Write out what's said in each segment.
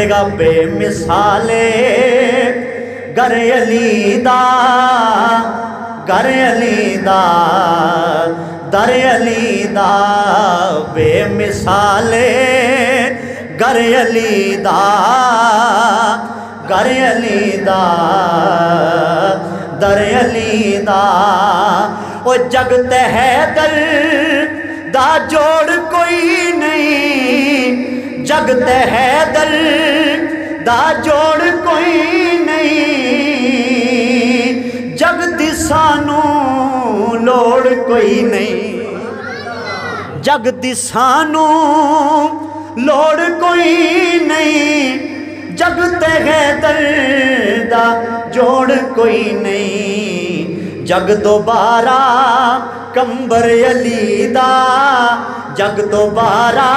بے مثالے گر علی دا گر علی دا در علی دا بے مثالے گر علی دا گر علی دا در علی دا او جگت ہے در دا جوڑ کوئی نہیں جگت ہے در دا جوڑ کوئی نہیں جگتی سانو لوڑ کوئی نہیں جگتی سانو لوڑ کوئی نہیں جگت ہے در دا جوڑ کوئی نہیں جگ دوبارہ کمبر علی دا جگ دوبارہ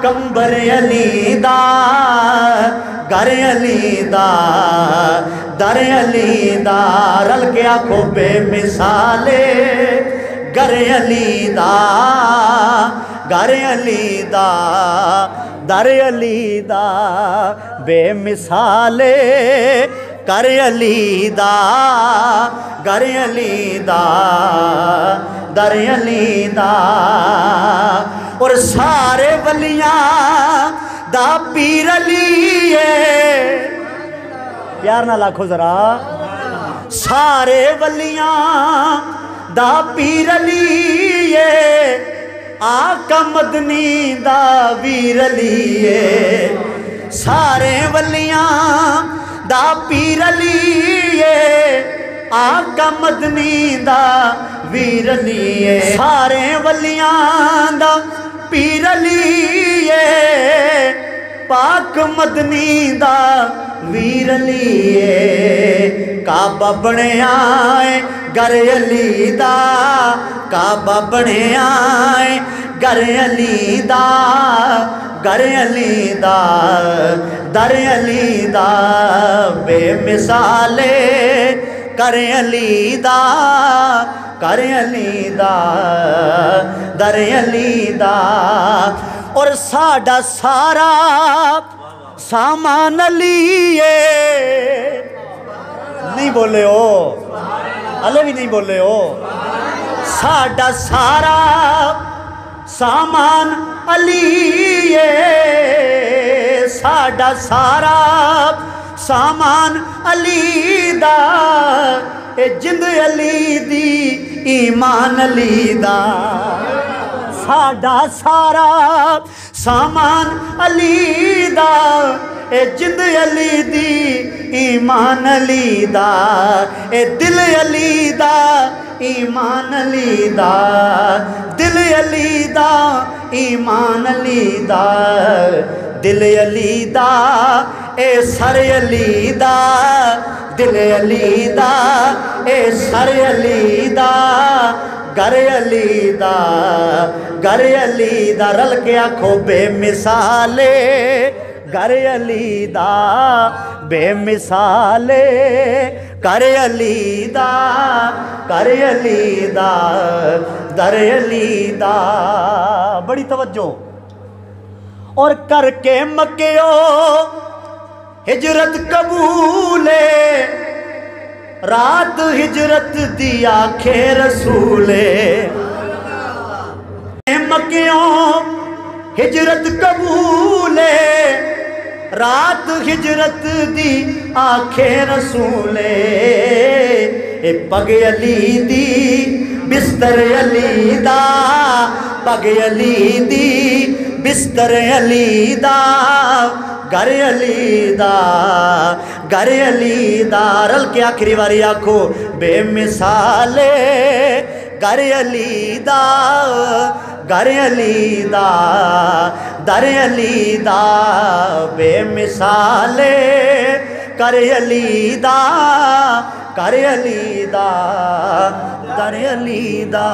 کمبر علی دا گر علی دا در علی دا رل کے آنکھوں بے مثالے گر علی دا گر علی دا در علی دا بے مثالے گر علی دا گر علی دا در علی دا اور سارے ولیاں دا پیر علی ہے پیار نہ لاکھو ذرا سارے ولیاں دا پیر علی ہے آقا مدنی دا ویر علی ہے سارے ولیاں دا پیر علی ہے آقا مدنی دا ویر علی ہے سارے ولیاں دا پیر علی ہے پاک مدنی دا ویر علی ہے کعبہ بنے آئے گر علی دا کعبہ بنے آئے گر علی دا گر علی دا در علی دا بے مثالے کر علی دا کر علی دا در علی دا اور ساڑا سارا سامان علی ہے نہیں بولے ہو علی بھی نہیں بولے ہو ساڑا سارا سامان علی ہے ساڑا سارا سامان علی دا اے جند علی دی ایمان علی دا ساڑا سارا سامان علی دا اے جند علی دی ایمان علی دا اے دل علی دا ایمان علی دا دل علی دا ایمان علی دا دل علی دا اے سر علی دا دل علی دا اے سر علی دا گر علی دا گر علی دا رل کے آنکھوں بے مثالے گر علی دا بے مثالے کر علی دا کر علی دا در علی دا بڑی توجہ اور کر کے مکیو ہجرت قبولے رات ہجرت دی آنکھے رسولے مکیوں ہجرت قبولے رات ہجرت دی آنکھے رسولے اے پگ علی دی بستر علی دا پگ علی دی بستر علی دا گر علی دا گر علی دا رل کے آخری واری آنکھو بے مثالے گر علی دا گر علی دا در علی دا بے مثالے کر علی دا کر علی دا در علی دا